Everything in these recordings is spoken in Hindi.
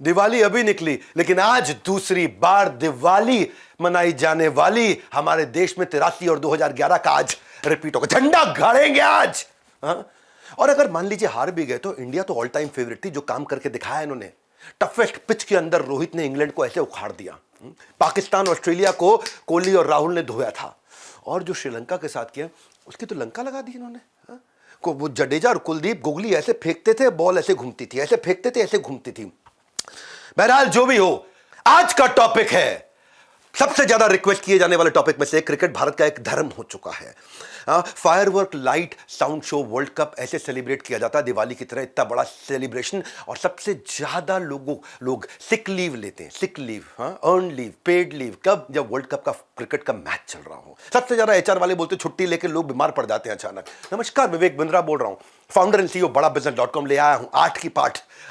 दिवाली अभी निकली, लेकिन आज दूसरी बार दिवाली मनाई जाने वाली हमारे देश में 83 और 2011 का आज रिपीट होगा। झंडा गाड़ेंगे आज। हाँ? और अगर मान लीजिए हार भी गए तो इंडिया तो ऑल टाइम फेवरेट थी, जो काम करके दिखाया इन्होंने। टफेस्ट पिच के अंदर रोहित ने इंग्लैंड को ऐसे उखाड़ दिया। पाकिस्तान ऑस्ट्रेलिया को कोहली और राहुल ने धोया था, और जो श्रीलंका के साथ किया उसकी तो लंका लगा दी इन्होंने। को वो जडेजा और कुलदीप गुगली ऐसे फेंकते थे, बॉल ऐसे घूमती थी, ऐसे फेंकते थे, ऐसे घूमती थी। बहरहाल जो भी हो, आज का टॉपिक है सबसे ज्यादा रिक्वेस्ट किए जाने वाले टॉपिक में से क्रिकेट भारत का एक धर्म हो चुका है। Firework, light, sound show, world cup ऐसे सेलिब्रेट किया जाता है दिवाली की तरह, इतना बड़ा सेलिब्रेशन। और सबसे ज्यादा लोग सिक लीव लेते हैं, sick leave, earn leave, paid leave, कब? जब वर्ल्ड कप का क्रिकेट का मैच चल रहा हो। सबसे ज्यादा एचआर वाले बोलते छुट्टी लेकर लोग बीमार पड़ जाते हैं अचानक। नमस्कार, विवेक बिंद्रा बोल रहा हूं, फाउंडर एंड सीईओ बड़ा बिजनेस.com ले आया हूं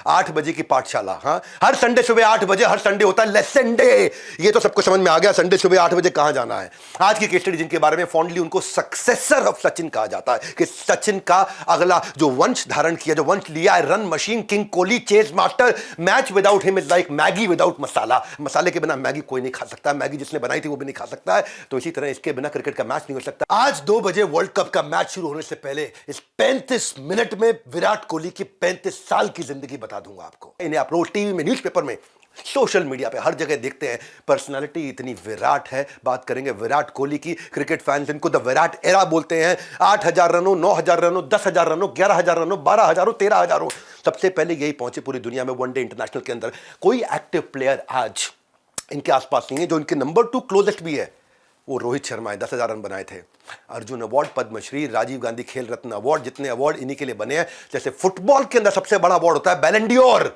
8 बजे की पाठशाला। हर संडे सुबह 8 बजे, हर संडे होता है लेसन डे। ये तो सबको समझ में आ गया, संडे सुबह 8 बजे कहां जाना है। आज की केस स्टडी जिनके बारे में फॉन्डली उनको सक्सेसर ऑफ सचिन कहा जाता है, कि सचिन का अगला जो वंश धारण किया, जो वंश लिया है, run machine, king Kohli, chess master. Match without him is like Maggi without masala. मसाले के बिना मैगी कोई नहीं खा सकता, मैगी जिसने बनाई थी वो भी नहीं खा सकता है। तो इसी तरह इसके बिना क्रिकेट का मैच नहीं हो सकता। आज 2 बजे वर्ल्ड कप का मैच शुरू होने से पहले इस 35 मिनट में विराट कोहली की 35 साल की जिंदगी बता दूंगा आपको। इन्हें आप रोज टीवी में, न्यूज़पेपर में, सोशल मीडिया पे हर जगह देखते हैं। पर्सनालिटी इतनी विराट है। बात करेंगे विराट कोहली की। क्रिकेट फैंस इनको द विराट एरा बोलते हैं। 8,000 रनों, 9,000 रनों, 10,000 रनों, 11,000 रनों, 12,000, 13,000। सबसे पहले यही पहुंचे पूरी दुनिया में वनडे इंटरनेशनल के अंदर। कोई एक्टिव प्लेयर आज इनके आसपास नहीं है। जो इनके नंबर 2 क्लोजेस्ट भी है वो रोहित शर्मा है, 10,000 रन बनाए थे। अर्जुन अवार्ड, पद्मश्री, राजीव गांधी खेल रत्न अवार्ड, जितने अवार्ड इन्हीं के लिए बने हैं। जैसे फुटबॉल के अंदर सबसे बड़ा अवार्ड होता है बैलन डी'ओर,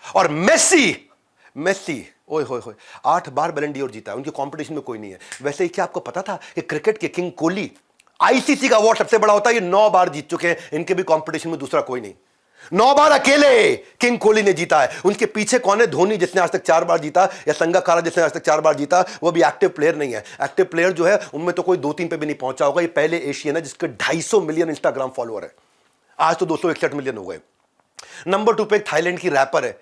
और मेसी ओए होए होए 8 बार बैलन डी'ओर जीता है। उनके कंपटीशन में कोई नहीं है। वैसे ही क्या आपको पता था कि क्रिकेट के किंग कोहली, आईसीसी का अवार्ड सबसे बड़ा होता है, ये 9 बार जीत चुके हैं। इनके भी कंपटीशन में दूसरा कोई नहीं। 9 बार अकेले किंग कोहली ने जीता है। उनके पीछे कौन है? धोनी, जिसने आज तक 4 बार जीता, या संगाकारा जिसने आज तक 4 बार जीता। वो भी एक्टिव प्लेयर नहीं है। एक्टिव प्लेयर जो है उनमें तो कोई 2-3 पे भी नहीं पहुंचा होगा। ये पहले एशियन है जिसके 250 मिलियन इंस्टाग्राम फॉलोअर है। आज तो 261 मिलियन हो गए। नंबर 2 पे थाईलैंड की रैपर है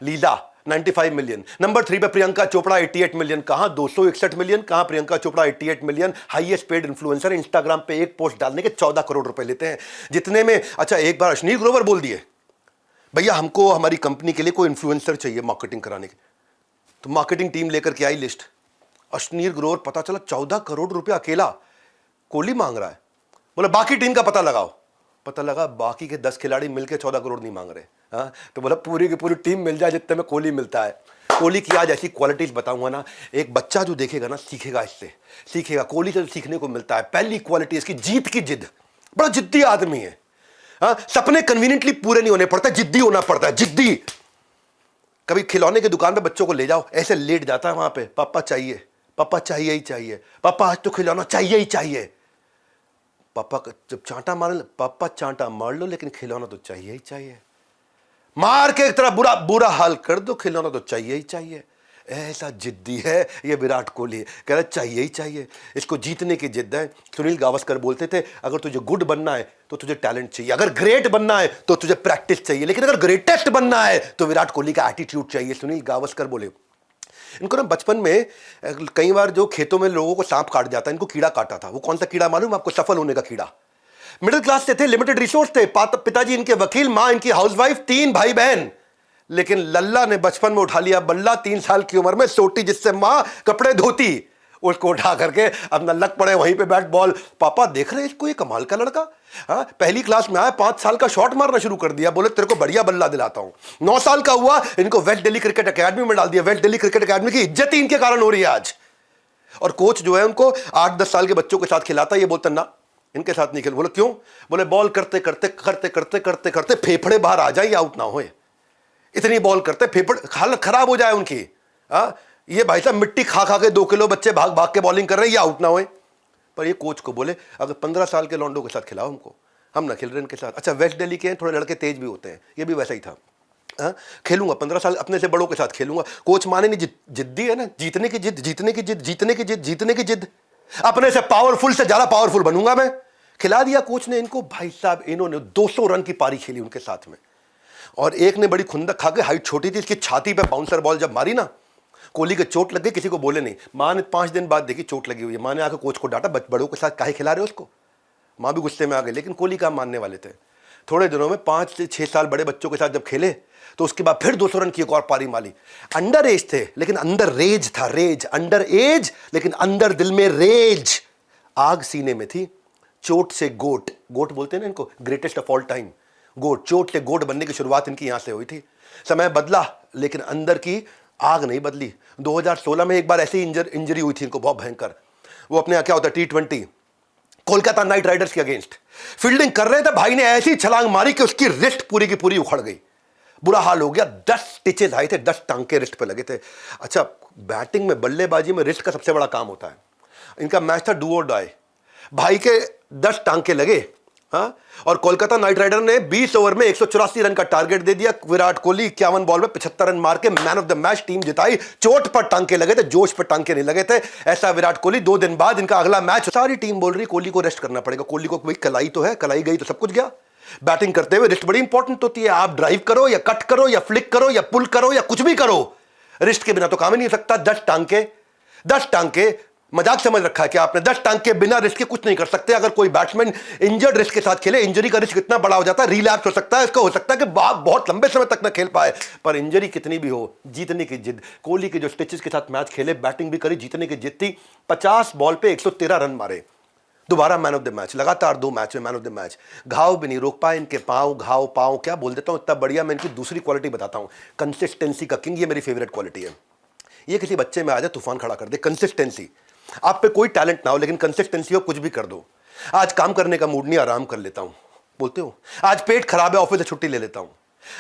लीला, 95 मिलियन। नंबर 3 पे प्रियंका चोपड़ा, 88 मिलियन। कहां 261 मिलियन, कहां Priyanka Chopra 88 million. Highest paid influencer, Instagram पे एक पोस्ट डालने के 14 करोड़ रुपए लेते हैं। जितने में अच्छा एक बार अश्नीर ग्रोवर बोल दिए, भैया हमको हमारी कंपनी के लिए कोई इन्फ्लुएंसर चाहिए मार्केटिंग कराने के। तो मार्केटिंग टीम लेकर के आई लिस्ट। अश्नीर ग्रोवर, पता चला 14 करोड़ रुपया अकेला कोहली मांग रहा है। बोला बाकी टीम का पता लगाओ। पता लगा बाकी के 10 खिलाड़ी मिलकर 14 करोड़ नहीं मांग रहे। तो बोला पूरी की पूरी टीम मिल जाए जितने में कोहली मिलता है। कोहली की आज ऐसी क्वालिटीज बताऊंगा ना, एक बच्चा जो देखेगा ना सीखेगा, इससे सीखेगा। कोहली से सीखने को मिलता है। पहली क्वालिटी इसकी जीत की जिद। बड़ा जिद्दी आदमी है। सपने कन्वीनियंटली पूरे नहीं होने पड़ता, जिद्दी होना पड़ता है, जिद्दी। कभी खिलौने की दुकान पे बच्चों को ले जाओ, ऐसे लेट जाता है वहां पे, पापा चाहिए, पापा चाहिए ही चाहिए, पापा आज तो खिलौना चाहिए ही चाहिए। पापा जब चांटा मार, पापा चांटा मार लो लेकिन खिलौना तो चाहिए ही चाहिए। मार के एक तरह बुरा बुरा हाल कर दो, खिलौना तो चाहिए ही चाहिए। ऐसा जिद्दी है ये विराट कोहली। कह रहा चाहिए ही चाहिए। इसको जीतने की जिद है। सुनील गावस्कर बोलते थे अगर तुझे गुड बनना है तो तुझे टैलेंट चाहिए, अगर ग्रेट बनना है तो तुझे प्रैक्टिस चाहिए, लेकिन अगर ग्रेटेस्ट बनना है तो विराट कोहली का एटीट्यूड चाहिए। सुनील गावस्कर बोले। इनको ना बचपन में कई बार जो खेतों में लोगों को सांप काट जाता है, इनको कीड़ा काटा था। वो कौन सा कीड़ा मालूम आपको? सफल होने का कीड़ा। मिडिल क्लास से थे, लिमिटेड रिसोर्स थे, पिताजी इनके वकील, मां इनकी हाउसवाइफ, 3 भाई बहन। लेकिन लल्ला ने बचपन में उठा लिया बल्ला। 3 साल की उम्र में सोटी जिससे मां कपड़े धोती, उसको उठा करके अपना लग पड़े वहीं पे बैट बॉल। पापा देख रहे इसको, ये कमाल का लड़का। पहली क्लास में आया, 5 साल का शॉट मारना शुरू कर दिया। बोले तेरे को बढ़िया बल्ला दिलाता हूं। 9 साल का हुआ, इनको वेस्ट दिल्ली क्रिकेट एकेडमी में डाल दिया। वेस्ट दिल्ली क्रिकेट एकेडमी की इज्जत ही इनके कारण हो रही है आज। और कोच जो है उनको 8-10 साल के बच्चों के साथ खिलाता है। ये बोलता ना इनके साथ नहीं खेल। बोले क्यों? बोले बॉल करते करते करते करते करते करते फेफड़े बाहर आ जाए, आउट ना होए। इतनी बॉल करते फेफड़े हालत खराब हो जाए उनकी। ये भाई साहब मिट्टी खा खा के 2 किलो बच्चे भाग भाग के बॉलिंग कर रहे हैं, ये आउट ना होए। पर ये कोच को बोले अगर 15 साल के लौंडों के साथ खिलाओ हमको, हम ना खेल रहे इनके साथ। अच्छा वेस्ट दिल्ली के हैं, थोड़े लड़के तेज भी होते हैं, ये भी वैसा ही था। खेलूंगा 15 साल अपने से बड़ों के साथ खेलूंगा। कोच माने नहीं, जिद्दी है ना, जीतने की जिद, जीतने की जिद, जीतने की जिद, जीतने की जिद। अपने से पावरफुल से ज्यादा पावरफुल बनूंगा मैं। खिला दिया कोच ने इनको। भाई साहब इन्होंने 200 रन की पारी खेली उनके साथ में। और एक ने बड़ी खुंदक खा के, हाइट छोटी थी, इसकी छाती पे बाउंसर बॉल जब मारी ना, कोहली के चोट लग गई, किसी को बोले नहीं। माँ ने 5 दिन बाद देखी चोट लगी हुई है, माँ ने आकर कोच को डांटा, बड़ों के साथ काहे खिला रहे हो उसको। माँ भी गुस्से में आ गई, लेकिन कोहली का मानने वाले थे। थोड़े दिनों में 5 से 6 साल बड़े बच्चों के साथ जब खेले तो उसके बाद फिर 200 रन की एक और पारी मारी। अंडर एज थे लेकिन अंदर रेज था, रेज, अंडर एज लेकिन अंदर दिल में रेज, आग सीने में थी। चोट से गोट, गोट बोलते हैं ना इनको, ग्रेटेस्ट ऑफ ऑल टाइम, गोट, चोट से गोट बनने की शुरुआत इनकी यहां से हुई थी। समय बदला लेकिन अंदर की आग नहीं बदली। 2016 में एक बार ऐसी इंजरी हुई थी इनको, बहुत भयंकर। वो अपने क्या होता है T20 कोलकाता नाइट राइडर्स के अगेंस्ट फील्डिंग कर रहे थे, भाई ने ऐसी छलांग मारी कि उसकी रिस्ट पूरी की पूरी उखड़ गई, बुरा हाल हो गया। 10 स्टिचेस आए थे, 10 टांके रिस्ट पे लगे थे। अच्छा, बैटिंग में, बल्लेबाजी में रिस्ट का सबसे बड़ा काम होता है। इनका मैच था डू और डाई, भाई के 10 टांके लगे। हाँ, और कोलकाता नाइट राइडर ने 20 ओवर में 184 रन का टारगेट दे दिया। विराट कोहली 51 बॉल में 75 रन मार के man of the match, team जिताई। चोट पर टांके लगे थे, जोश पर टांके नहीं लगे थे। ऐसा विराट कोहली। 2 दिन बाद इनका अगला मैच, सारी टीम बोल रही कोहली को रेस्ट करना पड़ेगा। कोहली को भाई कलाई तो है, कलाई गई तो सब कुछ गया। बैटिंग करते हुए रिस्ट बड़ी इंपॉर्टेंट होती है। आप ड्राइव करो या कट करो या फ्लिक करो या पुल करो या कुछ भी करो, रिस्ट के बिना तो काम ही नहीं हो सकता। 10 टांके, 10 टांके मजाक समझ रखा है कि आपने? 10 टांग के बिना रिस्क के कुछ नहीं कर सकते। अगर कोई बैट्समैन इंजर्ड रिस्क के साथ खेले, इंजरी का रिस्क इतना बड़ा हो जाता है, रिलैप्स हो सकता है, इसका हो सकता है कि बहुत लंबे समय तक ना खेल पाए। पर इंजरी कितनी भी हो, जीतने की जिद। कोहली के जो स्टिचेस के साथ मैच खेले, बैटिंग भी करी, जीतने की जिद थी। 50 बॉल पे 113 रन मारे, दोबारा मैन ऑफ द मैच, लगातार 2 मैच में मैन ऑफ द मैच। घाव भी नहीं रोक पाए इनके पांव, घाव पांव क्या बोल देता हूं, इतना बढ़िया। मैं इनकी दूसरी क्वालिटी बताता हूं, कंसिस्टेंसी का किंग। ये मेरी फेवरेट क्वालिटी है। ये किसी बच्चे में आ जाए, तूफान खड़ा कर दे। कंसिस्टेंसी, आप पे कोई टैलेंट ना हो लेकिन कंसिस्टेंसी हो, कुछ भी कर दो। आज काम करने का मूड नहीं, आराम कर लेता हूं, बोलते हो। आज पेट खराब है, ऑफिस से छुट्टी ले लेता हूं।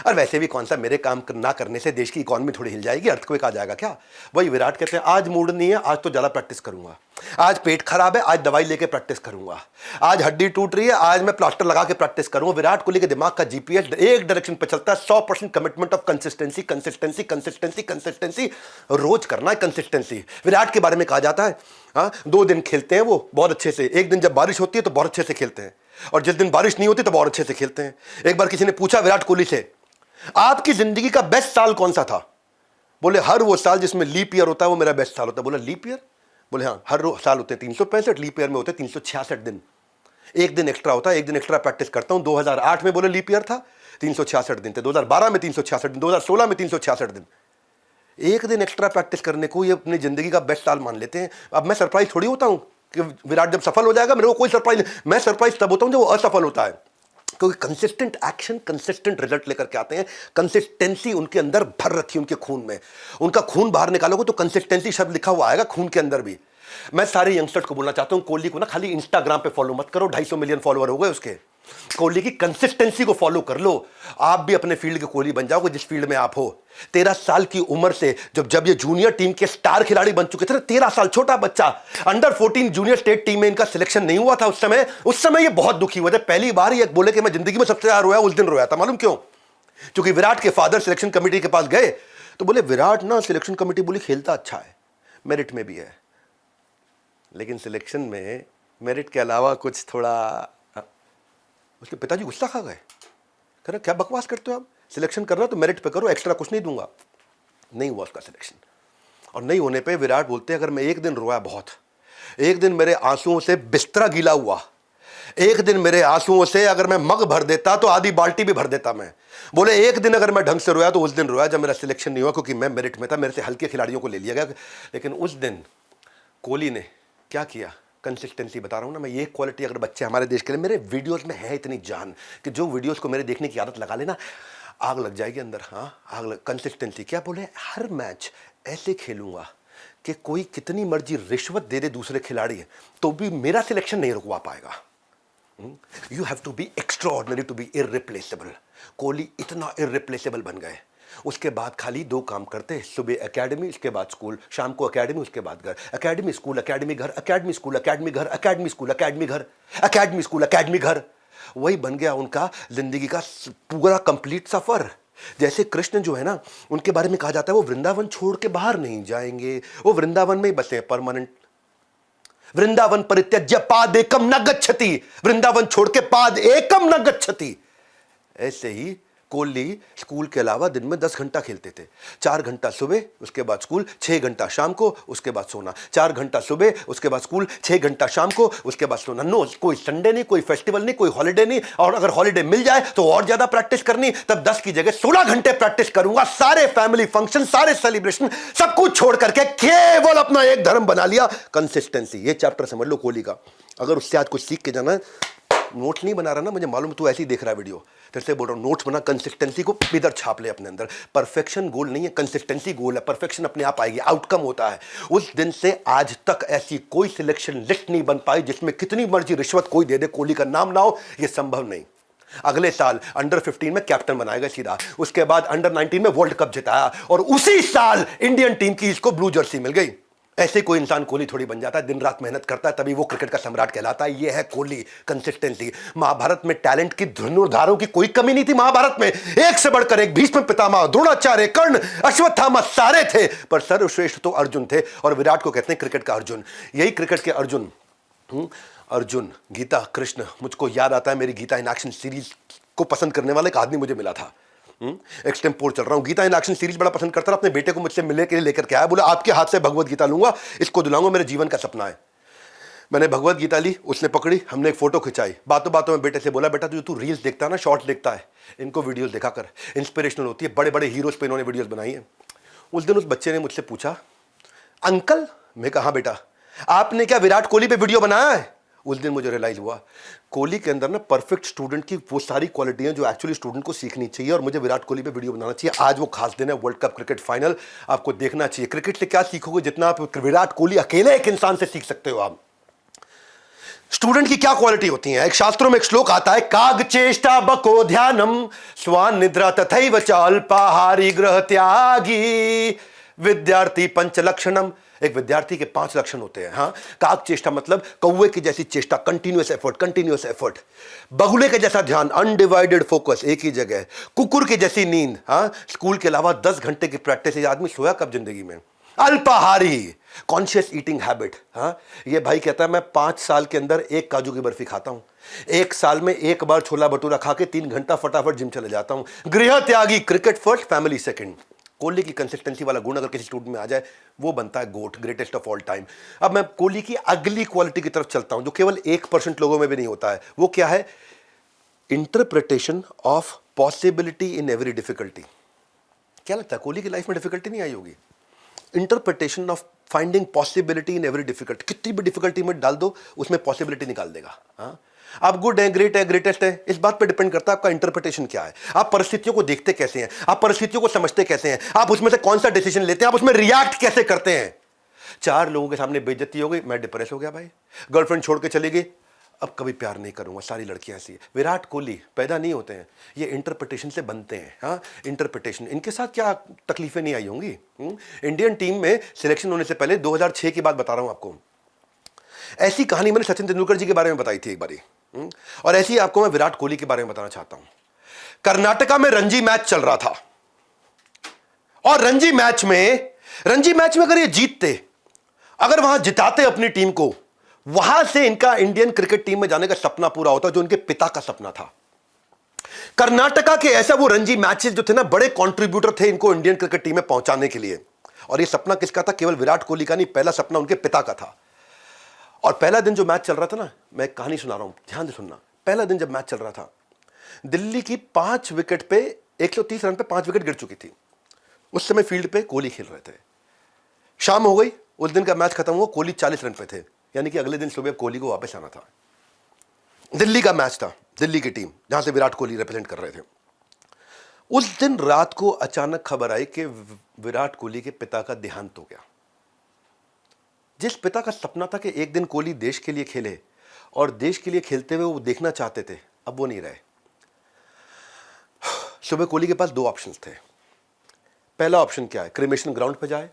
और वैसे भी कौन सा, मेरे काम ना करने से देश की इकोनॉमी थोड़ी हिल जाएगी, अर्थक्वेक आ जाएगा क्या? वही विराट कहते हैं, आज मूड नहीं है, आज तो ज्यादा प्रैक्टिस करूंगा। आज पेट खराब है, आज दवाई लेके प्रैक्टिस करूंगा। आज हड्डी टूट रही है, आज मैं प्लास्टर लगा के प्रैक्टिस करूंगा। विराट कोहली के दिमाग का जीपीएस एक डायरेक्शन पे चलता है, 100% commitment of consistency, consistency, consistency, consistency. रोज करना है कंसिस्टेंसी। विराट के बारे में कहा जाता है, हाँ, 2 दिन खेलते हैं वो बहुत अच्छे से। एक दिन जब बारिश होती है तो बहुत अच्छे से खेलते हैं, और जिस दिन बारिश नहीं होती तो बहुत अच्छे से खेलते हैं। एक बार किसी ने पूछा विराट कोहली से, आपकी जिंदगी का बेस्ट साल कौन सा था? बोले हर वो साल जिसमें लीप ईयर होता है वो मेरा बेस्ट साल होता है। बोला लीप ईयर? बोले हाँ, हर साल होते हैं 365, लीप ईयर में होते हैं 366 दिन। एक दिन एक्स्ट्रा होता है, एक दिन एक्स्ट्रा प्रैक्टिस करता हूं। 2008 में बोले लीप ईयर था, 366 दिन थे। 2012 में 366 दिन, 2016 में 366 दिन। एक दिन एक्स्ट्रा प्रैक्टिस करने को ये अपनी जिंदगी का बेस्ट साल मान लेते हैं। अब मैं सरप्राइज थोड़ी होता हूं कि विराट जब सफल हो जाएगा, मेरे को कोई सरप्राइज नहीं। मैं सरप्राइज तब होता हूं जब वो असफल होता है, क्योंकि कंसिस्टेंट एक्शन कंसिस्टेंट रिजल्ट लेकर के आते हैं। कंसिस्टेंसी उनके अंदर भर रखी, उनके खून में। उनका खून बाहर निकालोगे तो कंसिस्टेंसी शब्द लिखा हुआ आएगा खून के अंदर भी। मैं सारे यंगस्टर्स को बोलना चाहता हूं, कोहली को ना खाली इंस्टाग्राम पे फॉलो मत करो, 250 मिलियन फॉलोअर हो गए उसके। कोहली की कंसिस्टेंसी को फॉलो कर लो, आप भी अपने फील्ड के कोहली बन जाओगे, जिस फील्ड में आप हो। 13 साल की उम्र से जब ये जूनियर टीम के स्टार खिलाड़ी बन चुके थे, 13 साल, छोटा बच्चा, अंडर 14 जूनियर स्टेट टीम में इनका सिलेक्शन नहीं हुआ था उस समय ये बहुत दुखी हुए थे। पहली बार ये बोले कि मैं जिंदगी में सबसे ज्यादा रोया उस दिन रोया था। मालूम क्यों? क्योंकि विराट के फादर सिलेक्शन कमेटी के पास गए तो बोले विराट ना, सिलेक्शन कमेटी बोली खेलता अच्छा है, मेरिट में भी है, लेकिन सिलेक्शन में मेरिट के अलावा कुछ थोड़ा। उसके पिताजी गुस्सा खा गए, कह रहे क्या बकवास करते हो आप, सिलेक्शन करना तो मेरिट पे करो, एक्स्ट्रा कुछ नहीं दूंगा। नहीं हुआ उसका सिलेक्शन। और नहीं होने पे विराट बोलते अगर मैं एक दिन रोया बहुत, एक दिन मेरे आंसुओं से बिस्तरा गीला हुआ, एक दिन मेरे आंसुओं से अगर मैं मग भर देता तो आधी बाल्टी भी भर देता मैं। बोले एक दिन अगर मैं ढंग से रोया तो उस दिन रोया जब मेरा सिलेक्शन नहीं हुआ, क्योंकि मैं मेरिट में था, मेरे से हल्के खिलाड़ियों को ले लिया गया। लेकिन उस दिन कोहली ने क्या किया? कंसिस्टेंसी बता रहा हूं ना मैं। ये क्वालिटी अगर बच्चे हमारे देश के लिए, मेरे वीडियोस में है इतनी जान कि जो वीडियोस को मेरे देखने की आदत लगा लेना, आग लग जाएगी अंदर। हाँ, आग लग। कंसिस्टेंसी क्या बोले? हर मैच ऐसे खेलूंगा कि कोई कितनी मर्जी रिश्वत दे दे दूसरे खिलाड़ी तो भी मेरा सिलेक्शन नहीं रुकवा पाएगा। You have to be extraordinary to be irreplaceable. Kohli इतना इररिप्लेसेबल बन गए। उसके बाद खाली 2 काम करते, सुबह एकेडमी, उसके बाद स्कूल, शाम को एकेडमी, उसके बाद घर। एकेडमी स्कूल एकेडमी घर, एकेडमी स्कूल एकेडमी घर, एकेडमी स्कूल एकेडमी घर, एकेडमी स्कूल एकेडमी घर। वही बन गया उनका जिंदगी का पूरा कंप्लीट सफर। जैसे कृष्ण जो है ना, उनके बारे में कहा जाता है वो वृंदावन छोड़ के बाहर नहीं जाएंगे, वो वृंदावन में ही बसे परमानेंट। वृंदावन परित्यज्य पाद एकम न गच्छति, वृंदावन छोड़ के पाद एकम न गच्छति। ऐसे ही कोहली स्कूल के अलावा दिन में 10 घंटा खेलते थे। 4 घंटा सुबह, उसके बाद स्कूल, 6 घंटा शाम को, उसके बाद सोना। 4 घंटा सुबह, उसके बाद स्कूल, 6 घंटा शाम को, उसके बाद सोना। नो, कोई संडे नहीं, कोई फेस्टिवल नहीं, कोई हॉलीडे नहीं, और अगर हॉलीडे मिल जाए तो और ज्यादा प्रैक्टिस करनी। तब 10 की जगह 16 घंटे प्रैक्टिस करूंगा। सारे फैमिली फंक्शन, सारे सेलिब्रेशन, सब कुछ छोड़ करके केवल अपना एक धर्म बना लिया, कंसिस्टेंसी। ये चैप्टर समझ लो कोहली का। अगर उससे आज कुछ सीख के जाना है, नोट नहीं बना रहा ना, मुझे मालूम तू ऐसे ही देख रहा है वीडियो, तेरे से बोल रहा हूं, नोट्स बना, कंसिस्टेंसी को इधर छाप ले अपने अंदर। परफेक्शन गोल नहीं है, कंसिस्टेंसी गोल है। परफेक्शन अपने आप आएगी, आउटकम होता है। उस दिन से आज तक ऐसी कोई सिलेक्शन लिस्ट नहीं बन पाई जिसमें कितनी मर्जी रिश्वत कोई दे दे, कोहली का नाम ना हो, यह संभव नहीं। अगले साल अंडर 15 में कैप्टन बनाएगा सीधा, उसके बाद अंडर 19 में वर्ल्ड कप जिताया, और उसी साल इंडियन टीम की इसको ब्लू जर्सी मिल गई। ऐसे कोई इंसान कोहली थोड़ी बन जाता है, दिन रात मेहनत करता है, तभी वो क्रिकेट का सम्राट कहलाता है। ये है कोहली, कंसिस्टेंसी। महाभारत में टैलेंट की धनुर्धारों की कोई कमी नहीं थी। महाभारत में एक से बढ़कर एक, भीष्म पितामह, द्रोणाचार्य, कर्ण, अश्वत्थामा सारे थे, पर सर्वश्रेष्ठ तो अर्जुन थे, और विराट को कहते हैं क्रिकेट का अर्जुन। यही क्रिकेट के अर्जुन, अर्जुन, गीता, कृष्ण। मुझको याद आता है मेरी गीता इन एक्शन सीरीज को पसंद करने वाला एक आदमी मुझे मिला था। एक्सटेम्पोर चल रहा हूं, गीता इन एक्शन सीरीज बड़ा पसंद करता था। अपने बेटे को मुझसे मिलने के लिए लेकर के आया, बोला आपके हाथ से भगवत गीता लूंगा, इसको दिलाऊंगा, मेरे जीवन का सपना है। मैंने भगवत गीता ली, उसने पकड़ी, हमने एक फोटो खिंचाई। बातों बातों में बेटे से बोला, बेटा तू रील्स देखता है ना, शॉर्ट्स देखता है, इनको वीडियोस देखा कर, इंस्पिरेशनल होती है। बड़े बड़े हीरोज पे इन्होंने वीडियोस बनाई है। उस दिन उस बच्चे ने मुझसे पूछा, अंकल, मैं कहा बेटा, आपने क्या विराट कोहली पे वीडियो बनाया है? उस दिन मुझे रियलाइज हुआ कोहली के अंदर ना परफेक्ट स्टूडेंट की वो सारी क्वालिटियां जो एक्चुअली स्टूडेंट को सीखनी चाहिए, और मुझे विराट कोहली पे वीडियो बनाना चाहिए। आज वो खास दिन है, वर्ल्ड कप क्रिकेट फाइनल, आपको देखना चाहिए। क्रिकेट से क्या सीखोगे? जितना आप विराट कोहली अकेले एक इंसान से सीख सकते हो। आप स्टूडेंट की क्या क्वालिटी होती है? एक शास्त्रों में एक श्लोक आता है, काग चेष्टा बको ध्यानम स्वान निद्रा तथैव च अल्पाहारी ग्रह त्यागी विद्यार्थी पंच लक्षणम। एक विद्यार्थी के 5 लक्षण होते हैं। हाँ, काक चेष्टा मतलब कौवे की जैसी चेष्टा, कंटिन्यूअस एफर्ट, कंटिन्यूअस एफर्ट। बगुले के जैसा ध्यान, अनडिवाइडेड फोकस, एक ही जगह। कुकुर की जैसी नींद, हाँ, स्कूल के अलावा 10 घंटे की प्रैक्टिस। ये आदमी सोया कब जिंदगी में? अल्पाहारी, कॉन्शियस ईटिंग हैबिट। हाँ, ये भाई कहता है मैं 5 साल के अंदर एक काजू की बर्फी खाता हूं, 1 साल में 1 बार छोला भटूरा खा के 3 घंटा फटाफट जिम चले जाता हूं। गृह त्यागी, cricket first, family second. Kohli की कंसिस्टेंसी वाला गुण अगर किसी स्टूडेंट में आ जाए, वो बनता है गोट, ग्रेटेस्ट ऑफ ऑल टाइम। अब मैं कोहली की अगली क्वालिटी की तरफ चलता हूं, जो केवल 1% लोगों में भी नहीं होता है। वो क्या है? Interpretation of possibility in every difficulty. क्या लगता है कोहली की लाइफ में डिफिकल्टी नहीं आई होगी? Interpretation of finding possibility in every difficulty. कितनी भी डिफिकल्टी में डाल दो, उसमें पॉसिबिलिटी निकाल देगा। हाँ, आप गुड है, ग्रेट है, ग्रेटेस्ट है, इस बात पर डिपेंड करता है आपका इंटरप्रिटेशन क्या है। आप परिस्थितियों को देखते कैसे हैं, आप परिस्थितियों को समझते कैसे हैं, आप उसमें से कौन सा डिसीजन लेते हैं, आप उसमें रिएक्ट कैसे करते हैं। 4 लोगों के सामने बेइज्जती हो गई, मैं डिप्रेस हो गया भाई, गर्लफ्रेंड छोड़ के चली गई, अब कभी प्यार नहीं करूंगा, सारी लड़कियां ऐसी है। विराट कोहली पैदा नहीं होते हैं, ये इंटरप्रिटेशन से बनते हैं। हाँ, इंटरप्रिटेशन। इनके साथ क्या तकलीफें नहीं आई होंगी? इंडियन टीम में सिलेक्शन होने से पहले 2006 की बात बता रहा हूं आपको। ऐसी कहानी मैंने सचिन तेंदुलकर जी के बारे में बताई थी एक बारी, और ऐसी आपको मैं विराट कोहली के बारे में बताना चाहता हूं। कर्नाटका में रणजी मैच चल रहा था, और रणजी मैच में अगर ये जीतते, अगर वहां जिताते अपनी टीम को, वहां से इनका इंडियन क्रिकेट टीम में जाने का सपना पूरा होता, जो इनके पिता का सपना था। कर्नाटका के ऐसा वो रणजी मैचेस जो थे ना, बड़े कंट्रीब्यूटर थे इनको इंडियन क्रिकेट टीम में पहुंचाने के लिए। और ये सपना किसका था? केवल विराट कोहली का नहीं, पहला सपना उनके पिता का था। और पहला दिन जो मैच चल रहा था ना, मैं एक कहानी सुना रहा हूं, ध्यान से सुनना। पहला दिन जब मैच चल रहा था, दिल्ली की 5 विकेट पे 130 रन पे 5 विकेट गिर चुकी थी। उस समय फील्ड पे कोहली खेल रहे थे। शाम हो गई, उस दिन का मैच खत्म हुआ, कोहली 40 रन पे थे, यानी कि अगले दिन सुबह कोहली को वापस आना था। दिल्ली का मैच था, दिल्ली की टीम जहां से विराट कोहली रिप्रेजेंट कर रहे थे। उस दिन रात को अचानक खबर आई कि विराट कोहली के पिता का देहांत हो गया। जिस पिता का सपना था कि एक दिन कोहली देश के लिए खेले, और देश के लिए खेलते हुए वो देखना चाहते थे, अब वो नहीं रहे। सुबह कोहली के पास 2 ऑप्शंस थे। पहला ऑप्शन क्या है? क्रिमेशन ग्राउंड पे जाए,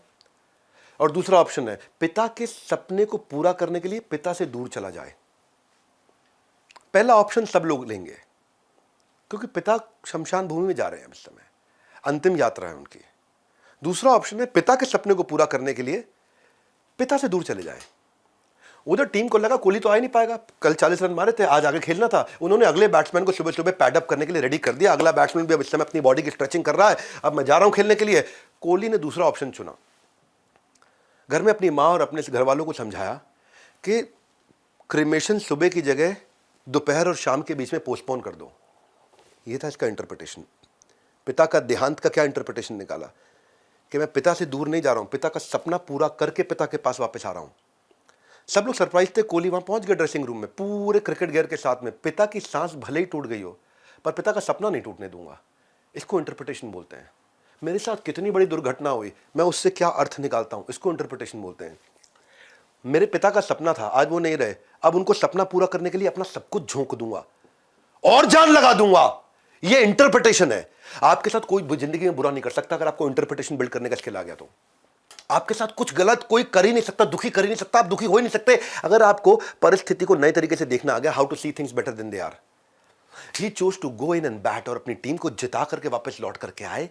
और दूसरा ऑप्शन है पिता के सपने को पूरा करने के लिए पिता से दूर चला जाए। पहला ऑप्शन सब लोग लेंगे, क्योंकि पिता शमशान भूमि में जा रहे हैं इस समय, अंतिम यात्रा है उनकी। दूसरा ऑप्शन है पिता के सपने को पूरा करने के लिए पिता से दूर चले जाए। उधर टीम को लगा कोहली तो आ ही नहीं पाएगा, कल 40 रन मारे थे, आज आगे खेलना था। उन्होंने अगले बैट्समैन को सुबह सुबह पैडअप करने के लिए रेडी कर दिया। अगला बैट्समैन भी अब इस समय अपनी बॉडी की स्ट्रेचिंग कर रहा है, अब मैं जा रहा हूं खेलने के लिए। कोहली ने दूसरा ऑप्शन चुना। घर में अपनी माँ और अपने घर वालों को समझाया कि क्रिमेशन सुबह की जगह दोपहर और शाम के बीच में पोस्टपोन कर दो। ये था इसका इंटरप्रिटेशन। पिता का देहांत का क्या इंटरप्रिटेशन निकाला कि मैं पिता से दूर नहीं जा रहा हूं, पिता का सपना पूरा करके पिता के पास वापस आ रहा हूं। सब लोग सरप्राइज थे। कोहली वहां पहुंच गए ड्रेसिंग रूम में पूरे क्रिकेट गियर के साथ में। पिता की सांस भले ही टूट गई हो, पर पिता का सपना नहीं टूटने दूंगा। इसको इंटरप्रिटेशन बोलते हैं। मेरे साथ कितनी बड़ी दुर्घटना हुई, मैं उससे क्या अर्थ निकालता हूं, इसको इंटरप्रिटेशन बोलते हैं। मेरे पिता का सपना था, आज वो नहीं रहे, अब उनको सपना पूरा करने के लिए अपना सब कुछ झोंक दूंगा और जान लगा दूंगा। ये इंटरप्रिटेशन है। आपके साथ कोई जिंदगी में बुरा नहीं कर सकता अगर आपको इंटरप्रिटेशन बिल्ड करने का स्किल आ गया तो। आपके साथ कुछ गलत कोई कर ही नहीं सकता, दुखी कर ही नहीं सकता, आप दुखी हो ही नहीं सकते अगर आपको परिस्थिति को नए तरीके से देखना आ गया। How to see things better than they are. He chose to go in and bat और अपनी टीम को जिता करके वापस लौट करके आए।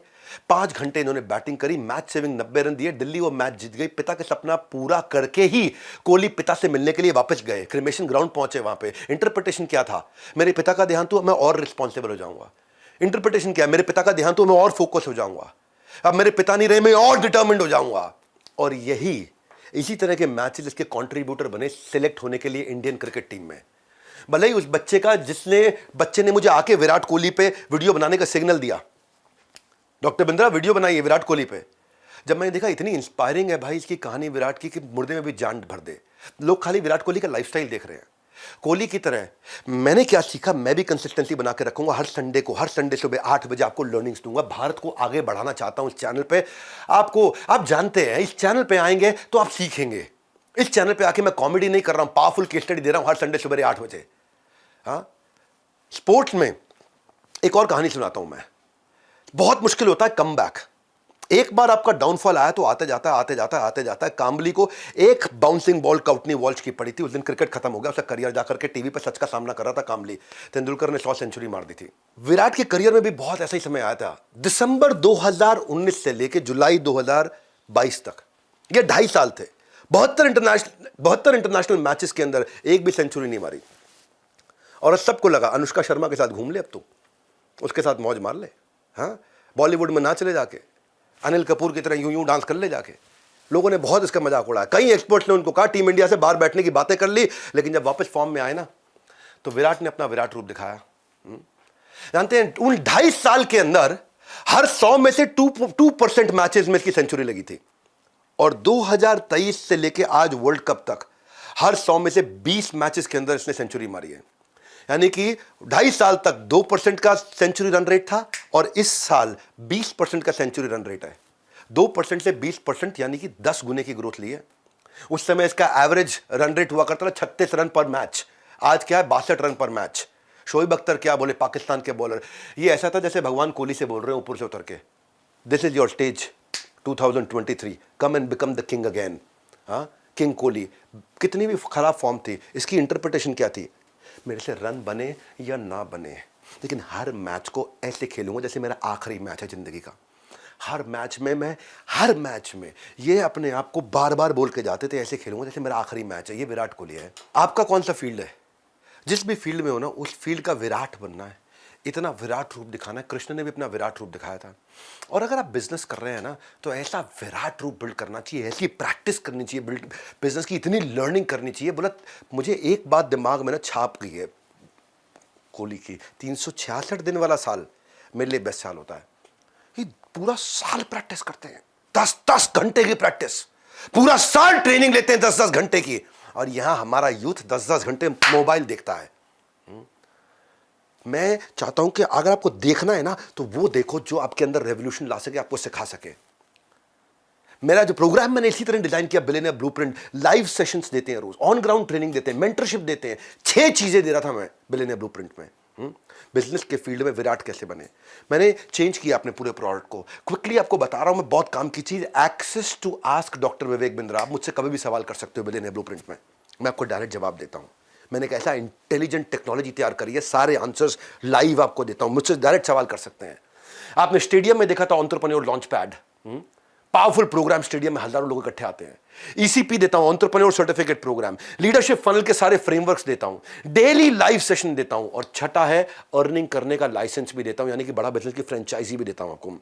5 घंटे इन्होंने बैटिंग करी, मैच सेविंग 90 रन दिए, दिल्ली वो मैच जीत गई। पिता का सपना पूरा करके ही कोहली पिता से मिलने के लिए वापस गए, क्रिमेशन ग्राउंड पहुंचे। वहां पे इंटरप्रिटेशन क्या था? मेरे पिता का देहांत हुआ, मैं और रिस्पॉन्सिबल हो जाऊंगा। इंटरप्रिटेशन क्या है? मेरे पिता का देहांत हुआ, मैं और फोकस हो जाऊंगा। अब मेरे पिता नहीं रहे, मैं और डिटर्मिन्ड हो जाऊंगा। और यही इसी तरह के मैचेस इसके कंट्रीब्यूटर बने सिलेक्ट होने के लिए इंडियन क्रिकेट टीम में। भले ही उस बच्चे ने मुझे आके विराट कोहली पे वीडियो बनाने का सिग्नल दिया, डॉक्टर बिंद्रा वीडियो बनाइए विराट कोहली पे। जब मैंने देखा इतनी इंस्पायरिंग है भाई इसकी कहानी विराट की कि मुर्दे में भी जान भर दे। लोग खाली विराट कोहली का लाइफस्टाइल देख रहे हैं। कोहली की तरह मैंने क्या सीखा, मैं भी कंसिस्टेंसी बना के रखूंगा। हर संडे सुबह 8 बजे आपको लर्निंग्स दूंगा। भारत को आगे बढ़ाना चाहता हूं इस चैनल पे। आप जानते हैं इस चैनल पे आएंगे तो आप सीखेंगे। इस चैनल पे आके मैं कॉमेडी नहीं कर रहा हूं, पावरफुल केस स्टडी दे रहा हूं हर संडे सुबह 8 बजे। स्पोर्ट्स में एक और कहानी सुनाता हूं मैं। बहुत मुश्किल होता है कम बैक। एक बार आपका डाउनफॉल आया तो आते जाता है। काम्बली को एक बाउंसिंग बॉल काउटनी वॉल्श की पड़ी थी। उस दिन क्रिकेट खत्म हो गया, उसका करियर जाकर के टीवी पर सच का सामना कर रहा था काम्बली। तेंदुलकर ने 100 सेंचुरी मार दी थी। विराट के करियर में भी बहुत ऐसा ही समय आया था। दिसंबर 2019 से लेकर जुलाई 2022 तक ये 2.5 साल थे। 72 इंटरनेशनल मैचेस के अंदर एक भी सेंचुरी नहीं मारी। और सबको लगा अनुष्का शर्मा के साथ घूम ले, अब तो उसके साथ मौज मार ले। हाँ, बॉलीवुड में ना चले जाके अनिल कपूर की तरह यूं डांस कर ले जाके। लोगों ने बहुत इसका मजाक उड़ाया। कई एक्सपर्ट्स ने उनको कहा टीम इंडिया से बाहर बैठने की बातें कर ली, लेकिन जब वापस फॉर्म में आए ना तो विराट ने अपना विराट रूप दिखाया। जानते हैं उन 2.5 साल के अंदर हर 100 में से 2% मैचेस में इसकी सेंचुरी लगी थी। और 2023 से लेके आज वर्ल्ड कप तक हर 100 में से 20 मैचेस के अंदर इसने सेंचुरी मारी है। यानी कि 2.5 साल तक 2% का सेंचुरी रन रेट था और इस साल 20% का सेंचुरी रन रेट है। 2% से 20% यानी कि 10 गुने की ग्रोथ ली है। उस समय इसका एवरेज रन रेट हुआ करता था 36 रन पर मैच, आज क्या है 62 रन पर मैच। शोएब अख्तर क्या बोले, पाकिस्तान के बॉलर, ये ऐसा था जैसे भगवान कोहली से बोल रहे हैं ऊपर से उतर के, this is your stage 2023, come and become the king again. हाँ, किंग कोहली। कितनी भी खराब फॉर्म थी, इसकी इंटरप्रिटेशन क्या थी? मेरे से रन बने या ना बने, लेकिन हर मैच को ऐसे खेलूंगा जैसे मेरा आखिरी मैच है जिंदगी का। हर मैच में ये अपने आप को बार बार बोल के जाते थे, ऐसे खेलूंगा जैसे मेरा आखिरी मैच है। ये विराट कोहली है। आपका कौन सा फील्ड है? जिस भी फील्ड में हो ना, उस फील्ड का विराट बनना है, इतना विराट रूप दिखाना है। कृष्ण ने भी अपना विराट रूप दिखाया था। और अगर आप बिजनेस कर रहे हैं ना, तो ऐसा विराट रूप बिल्ड करना चाहिए, ऐसी प्रैक्टिस करनी चाहिए, बिजनेस की इतनी लर्निंग करनी चाहिए। बोला मुझे एक बात दिमाग में ना छाप गई है कोहली की, 366 दिन वाला साल मेरे लिए बेस्ट साल होता है। ये पूरा साल प्रैक्टिस करते हैं, 10-10 घंटे की प्रैक्टिस, पूरा साल ट्रेनिंग लेते हैं 10-10 घंटे की। और यहां हमारा यूथ 10-10 घंटे मोबाइल देखता है। मैं चाहता हूं कि अगर आपको देखना है ना, तो वो देखो जो आपके अंदर रेवोल्यूशन ला सके, आपको सिखा सके। मेरा जो प्रोग्राम मैंने इसी तरह डिजाइन किया, बिलियनियर ब्लूप्रिंट। लाइव सेशंस देते हैं रोज, ऑन ग्राउंड ट्रेनिंग देते हैं, मेंटरशिप देते हैं। 6 चीजें दे रहा था मैं बिलियनियर ब्लूप्रिंट में। बिजनेस के फील्ड में विराट कैसे बने, मैंने चेंज किया अपने पूरे प्रोडक्ट को। क्विकली आपको बता रहा हूं मैं, बहुत काम की चीज, access to ask doctor Vivek Bindra. आप मुझसे कभी भी सवाल कर सकते हो बिलियनियर ब्लूप्रिंट में, मैं आपको डायरेक्ट जवाब देता हूं। मैंने एक ऐसा इंटेलिजेंट टेक्नोलॉजी तैयार करी है, सारे आंसर्स लाइव आपको देता हूं, मुझसे डायरेक्ट सवाल कर सकते हैं। आपने स्टेडियम में देखा था entrepreneur launch pad, powerful programme, stadium में हजारों लोग इकट्ठे आते हैं। ईसीपी देता हूं, entrepreneur certificate programme, leadership funnel के सारे फ्रेमवर्क्स देता हूं, डेली लाइव सेशन देता हूं, और छठा है अर्निंग करने का लाइसेंस भी देता हूं, यानी कि बड़ा बिजनेस की फ्रेंचाइजी भी देता हूं आपको।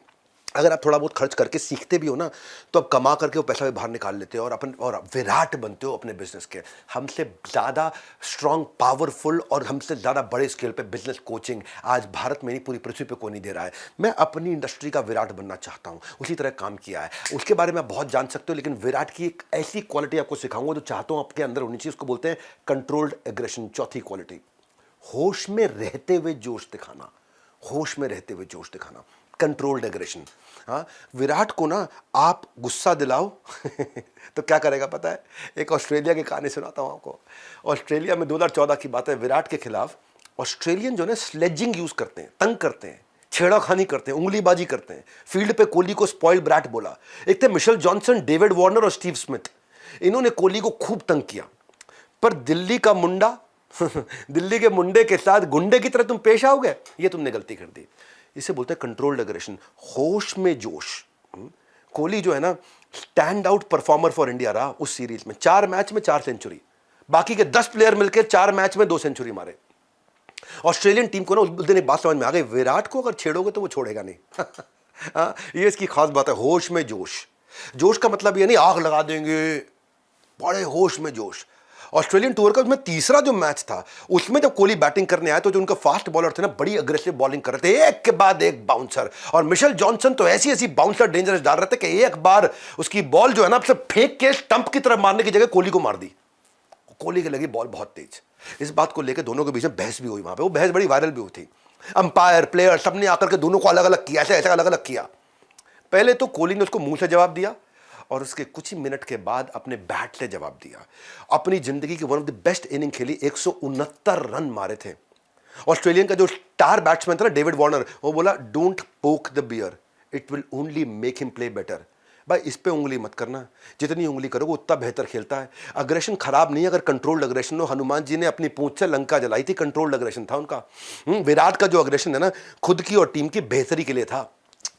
अगर आप थोड़ा बहुत खर्च करके सीखते भी हो ना, तो आप कमा करके वो पैसा भी बाहर निकाल लेते हो और विराट बनते हो अपने बिजनेस के। हमसे ज़्यादा स्ट्रांग, पावरफुल और हमसे ज़्यादा बड़े स्केल पे बिजनेस कोचिंग आज भारत में नहीं, पूरी पृथ्वी पे कोई नहीं दे रहा है। मैं अपनी इंडस्ट्री का विराट बनना चाहता हूँ, उसी तरह काम किया है। उसके बारे में आप बहुत जान सकते हो, लेकिन विराट की एक ऐसी क्वालिटी आपको सिखाऊंगा जो चाहता हूँ आपके अंदर होनी चाहिए। उसको बोलते हैं कंट्रोल्ड एग्रेशन, चौथी क्वालिटी, होश में रहते हुए जोश दिखाना। होश में रहते हुए जोश दिखाना, कंट्रोल्ड एग्रेशन। हाँ, विराट को ना आप गुस्सा दिलाओ तो क्या करेगा पता है? एक ऑस्ट्रेलिया की कहानी सुनाता हूँ आपको। ऑस्ट्रेलिया में 2014 की बात है, विराट के खिलाफ ऑस्ट्रेलियन जो है स्लेजिंग यूज करते हैं, तंग करते हैं, छेड़ाखानी करते हैं, उंगलीबाजी करते हैं। फील्ड पे कोहली को स्पॉइल्ड ब्रैट बोला। एक थे मिशेल जॉनसन, डेविड वार्नर और स्टीव स्मिथ। इन्होंने कोहली को खूब तंग किया, पर दिल्ली का मुंडा दिल्ली के मुंडे के साथ गुंडे की तरह तुम पेश आओगे, ये तुमने गलती कर दी। इसे बोलते हैं कंट्रोल्ड एग्रेशन, होश में जोश। कोहली जो है ना, stand out performer for India रहा उस सीरीज में। 4 मैच में 4 सेंचुरी, बाकी के 10 प्लेयर मिलकर 4 मैच में 2 सेंचुरी मारे। ऑस्ट्रेलियन टीम को ना उस दिन एक बात समझ में आ गई, विराट को अगर छेड़ोगे तो वो छोड़ेगा नहीं। ये इसकी खास बात है, होश में जोश। जोश का मतलब ये नहीं आग लगा देंगे, बड़े होश में जोश। ऑस्ट्रेलियन टूर का उसमें तीसरा जो मैच था, उसमें जब कोहली बैटिंग करने आया तो जो उनका फास्ट बॉलर थे ना, बड़ी अग्रेसिव बॉलिंग कर रहे थे, एक के बाद एक बाउंसर। और मिशेल जॉनसन तो ऐसी ऐसी बाउंसर डेंजरस डाल रहे थे कि एक बार उसकी बॉल जो है ना, फेंक के स्टंप की तरफ मारने की जगह कोहली को मार दी। कोहली की लगी बॉल बहुत तेज। इस बात को लेकर दोनों के बीच में बहस भी हुई। वहां पे वो बहस बड़ी वायरल भी हुई थी। अंपायर, प्लेयर सबने आकर के दोनों को अलग अलग किया, ऐसे ऐसा अलग अलग किया। पहले तो कोहली ने उसको मुंह से जवाब दिया, और उसके कुछ ही मिनट के बाद अपने बैट से जवाब दिया। अपनी जिंदगी की one of the best inning खेली, 169 रन मारे थे। ऑस्ट्रेलियन का जो स्टार बैट्समैन था ना, डेविड वार्नर, वो बोला don't poke the bear, it will only make him play better. भाई इस पे उंगली मत करना, जितनी उंगली करोगे उतना बेहतर खेलता है। अग्रेशन खराब नहीं है अगर कंट्रोल्ड अग्रेशन हो। हनुमान जी ने अपनी पूंछ से लंका जलाई थी, कंट्रोल्ड अग्रेशन था उनका। विराट का जो अग्रेशन है ना, खुद की और टीम की बेहतरी के लिए था।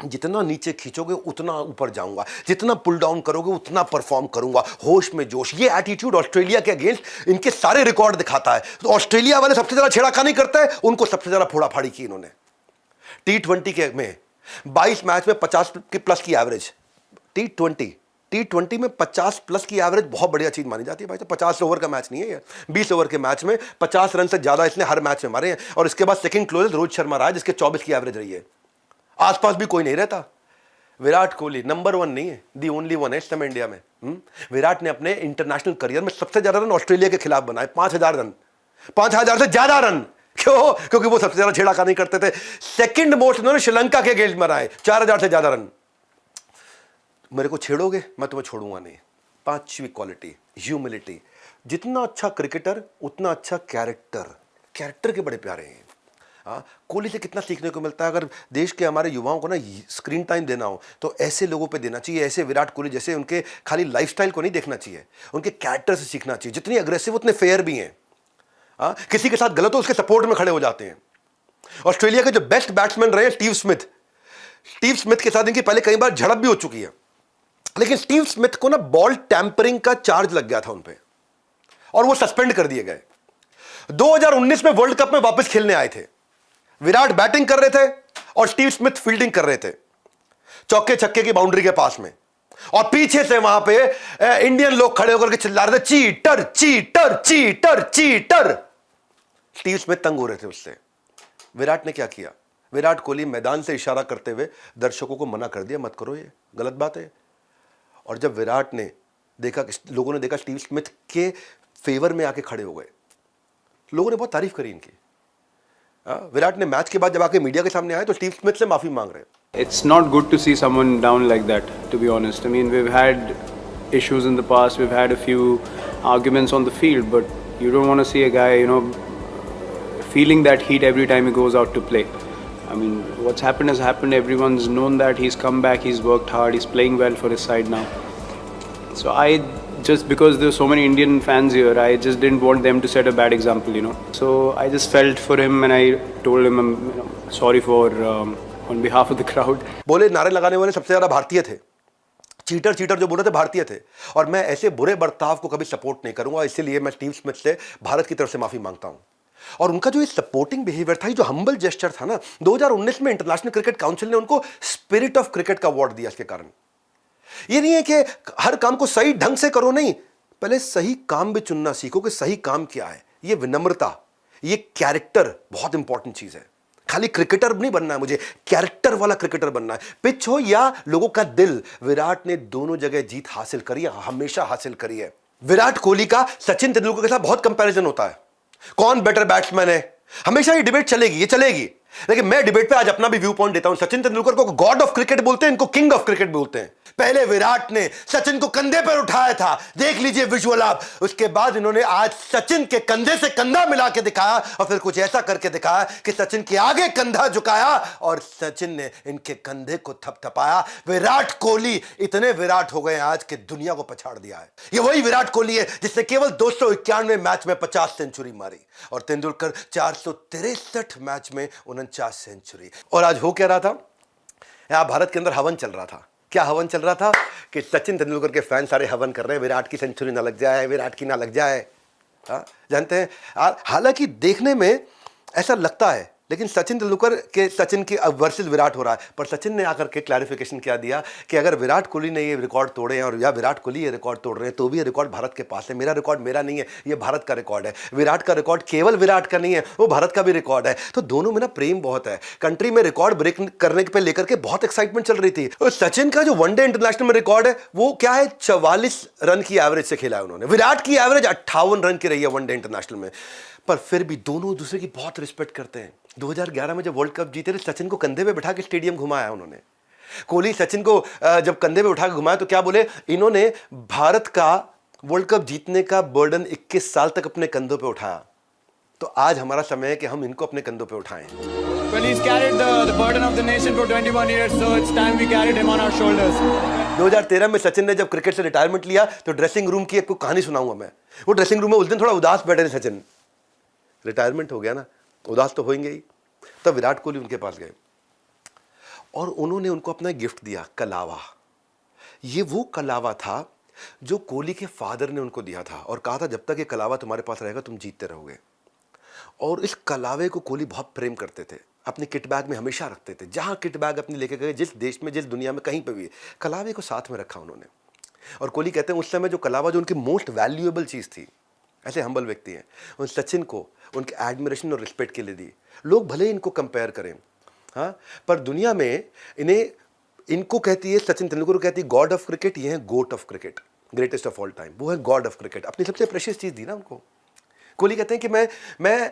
जितना नीचे खींचोगे उतना ऊपर जाऊंगा, जितना पुल डाउन करोगे उतना परफॉर्म करूंगा, होश में जोश। ये एटीट्यूड ऑस्ट्रेलिया के अगेंस्ट इनके सारे रिकॉर्ड दिखाता है। तो ऑस्ट्रेलिया वाले सबसे ज्यादा छेड़खानी करते हैं, उनको सबसे ज्यादा फोड़ाफाड़ी की इन्होंने। T20 के में 22 मैच में 50 के प्लस की एवरेज। T20 में 50 प्लस की एवरेज बहुत बढ़िया चीज मानी जाती है भाई। तो 50 ओवर का मैच नहीं है ये, 20 ओवर के मैच में 50 रन से ज्यादा इसने हर मैच में मारे हैं। और इसके बाद सेकंड क्लोजेस्ट रोहित शर्मा रहा है, जिसके 24 की एवरेज रही है। आसपास भी कोई नहीं रहता। विराट कोहली नंबर 1 नहीं है, दी ओनली वन है इस समय इंडिया में। विराट ने अपने इंटरनेशनल करियर में सबसे ज्यादा रन ऑस्ट्रेलिया के खिलाफ बनाए, 5000 रन, 5000 से ज्यादा रन। क्यों? क्योंकि वो सबसे ज्यादा छेड़खानी करते थे। सेकंड मोस्ट उन्होंने श्रीलंका के अगेंस्ट बनाए, 4000 से ज्यादा रन। मेरे को छेड़ोगे, मैं तुम्हें छोड़ूंगा नहीं। 5वीं क्वालिटी, ह्यूमिलिटी। जितना अच्छा क्रिकेटर उतना अच्छा कैरेक्टर। कैरेक्टर के बड़े प्यारे हैं। कोहली से कितना सीखने को मिलता है। अगर देश के हमारे युवाओं को ना स्क्रीन टाइम देना हो तो ऐसे लोगों पे देना चाहिए, ऐसे विराट कोहली जैसे। उनके खाली लाइफस्टाइल को नहीं देखना चाहिए, उनके कैरेक्टर से सीखना चाहिए। जितनी अग्रेसिव उतने फेयर भी हैं। किसी के साथ गलत हो उसके सपोर्ट में खड़े हो जाते हैं। ऑस्ट्रेलिया के जो बेस्ट बैट्समैन रहे स्टीव स्मिथ के साथ इनकी पहले कई बार झड़प भी हो चुकी है, लेकिन स्टीव स्मिथ को ना बॉल टैंपरिंग का चार्ज लग गया था उन पे और वो सस्पेंड कर दिए गए। 2019 में वर्ल्ड कप में वापस खेलने आए थे। विराट बैटिंग कर रहे थे और स्टीव स्मिथ फील्डिंग कर रहे थे चौके छक्के की बाउंड्री के पास में, और पीछे से वहां पे इंडियन लोग खड़े होकर के चिल्ला रहे थे cheater cheater cheater cheater. Steve Smith तंग हो रहे थे उससे। विराट ने क्या किया? विराट कोहली मैदान से इशारा करते हुए दर्शकों को मना कर दिया, मत करो, ये गलत बात है। और जब विराट ने देखा, लोगों ने देखा स्टीव स्मिथ के फेवर में आके खड़े हो गए, लोगों ने बहुत तारीफ करी इनकी। विराट ने मैच के बाद जब आके मीडिया के सामने आए तो स्टीव स्मिथ से माफी मांग रहे। It's not good to see someone down like that, to be honest. I mean, we've had issues in the past, we've had a few arguments on the field, but you don't want to see a guy, you know, feeling that heat every time he goes out to play. I mean, what's happened has happened. Everyone's known that. He's come back, he's worked hard, he's playing well for his side now. So just because there's so many Indian fans here, I just didn't want them to set a bad example, you know. So I just felt for him and I told him I'm sorry for on behalf of the crowd. बोले नारे लगाने वाले सबसे ज्यादा भारतीय थे, चीटर चीटर जो बोल रहे थे भारतीय थे, और मैं ऐसे बुरे बर्ताव को कभी सपोर्ट नहीं करूंगा। इसलिए मैं स्टीव स्मिथ से भारत की तरफ से माफी मांगता हूं। और उनका जो ये सपोर्टिंग बिहेवियर था, जो हम्बल जेस्चर था ना, 2019 में इंटरनेशनल क्रिकेट काउंसिल ने उनको स्पिरिट ऑफ क्रिकेट का अवार्ड दिया इसके कारण। ये नहीं है कि हर काम को सही ढंग से करो, नहीं, पहले सही काम भी चुनना सीखो कि सही काम क्या है। ये विनम्रता, ये कैरेक्टर बहुत इंपॉर्टेंट चीज है। खाली क्रिकेटर नहीं बनना है मुझे, कैरेक्टर वाला क्रिकेटर बनना है। पिच हो या लोगों का दिल, विराट ने दोनों जगह जीत हासिल करी है, हमेशा हासिल करी है। विराट कोहली का सचिन तेंदुलकर के साथ बहुत कंपैरिजन होता है, कौन बेटर बैट्समैन है, हमेशा ये डिबेट चलेगी, ये चलेगी। लेकिन मैं डिबेट पे आज अपना भी व्यू पॉइंट देता हूं। सचिन तेंदुलकर को गॉड ऑफ क्रिकेट बोलते हैं, इनको किंग ऑफ क्रिकेट बोलते हैं। पहले विराट ने सचिन को कंधे पर उठाया था, देख लीजिए विजुअल आप। उसके बाद इन्होंने आज सचिन के कंधे से कंधा मिला के दिखाया, और फिर कुछ ऐसा करके दिखाया कि सचिन के आगे कंधा झुकाया और सचिन ने इनके कंधे को थपथपाया। विराट कोहली इतने विराट हो गए आज कि दुनिया को पछाड़ दिया है। ये वही विराट कोहली है जिसने केवल 291 मैच में 50 सेंचुरी मारी, और तेंदुलकर 463 मैच में 49 सेंचुरी। और आज हो क्या रहा था, यहां भारत के अंदर हवन चल रहा था। क्या हवन चल रहा था कि सचिन तेंदुलकर के फैन सारे हवन कर रहे हैं, विराट की सेंचुरी ना लग जाए, विराट की ना लग जाए। जानते हैं, हालांकि देखने में ऐसा लगता है, लेकिन सचिन तेंदुलकर के सचिन की वर्सेस विराट हो रहा है। पर सचिन ने आकर के क्लैरिफिकेशन क्या दिया कि अगर विराट कोहली ने ये रिकॉर्ड तोड़े हैं और या विराट कोहली ये रिकॉर्ड तोड़ रहे हैं, तो भी ये रिकॉर्ड भारत के पास है। मेरा रिकॉर्ड मेरा नहीं है, ये भारत का रिकॉर्ड है। विराट का रिकॉर्ड केवल विराट का नहीं है, वो भारत का भी रिकॉर्ड है। तो दोनों में ना प्रेम बहुत है। कंट्री में रिकॉर्ड ब्रेक करने पे लेकर के बहुत एक्साइटमेंट चल रही थी। और सचिन का जो वनडे इंटरनेशनल में रिकॉर्ड है वो क्या है, 44 रन की एवरेज से खेला है उन्होंने। विराट की एवरेज 58 रन की रही है वनडे इंटरनेशनल में। पर फिर भी दोनों दूसरे की बहुत रिस्पेक्ट करते हैं। 2011 में जब वर्ल्ड कप जीते थे, सचिन को कंधे पे बिठा के स्टेडियम घुमाया उन्होंने। कोहली सचिन को जब कंधे पे उठा के घुमाया तो क्या बोले, इन्होंने भारत का वर्ल्ड कप जीतने का बर्डन 21 साल तक अपने कंधों पे उठाया। तो आज हमारा समय है कि हम इनको अपने कंधों पे उठाएं। Well, he's carried the burden of the nation for 21 years, so it's time we carried him on our shoulders. 2013 में सचिन ने जब क्रिकेट से रिटायरमेंट लिया तो ड्रेसिंग रूम की एक कहानी सुनाऊंगा मैं। वो ड्रेसिंग रूम में उस दिन थोड़ा उदास बैठे थे सचिन, रिटायरमेंट हो गया ना, उदास तो होंगे ही। तब विराट कोहली उनके पास गए और उन्होंने उनको अपना गिफ्ट दिया, कलावा। ये वो कलावा था जो कोहली के फादर ने उनको दिया था और कहा था जब तक ये कलावा तुम्हारे पास रहेगा तुम जीतते रहोगे। और इस कलावे को कोहली बहुत प्रेम करते थे, अपने किट बैग में हमेशा रखते थे। जहां किट बैग अपने लेके गए, जिस देश में, जिस दुनिया में, कहीं पे भी कलावे को साथ में रखा उन्होंने। और कोहली कहते हैं उस समय जो कलावा, जो उनकी मोस्ट वैल्यूएबल चीज़ थी, ऐसे हम्बल व्यक्ति हैं, उन सचिन को उनके एडमिरेशन और रिस्पेक्ट के लिए दी। लोग भले ही इनको कंपेयर करें, हाँ, पर दुनिया में इनको कहती है, सचिन तेंदुलकर को कहती है गॉड ऑफ क्रिकेट, ये है goat of cricket, greatest of all time. वो है गॉड ऑफ क्रिकेट। अपनी सबसे प्रेशियस चीज़ दी ना उनको। कोहली कहते हैं कि मैं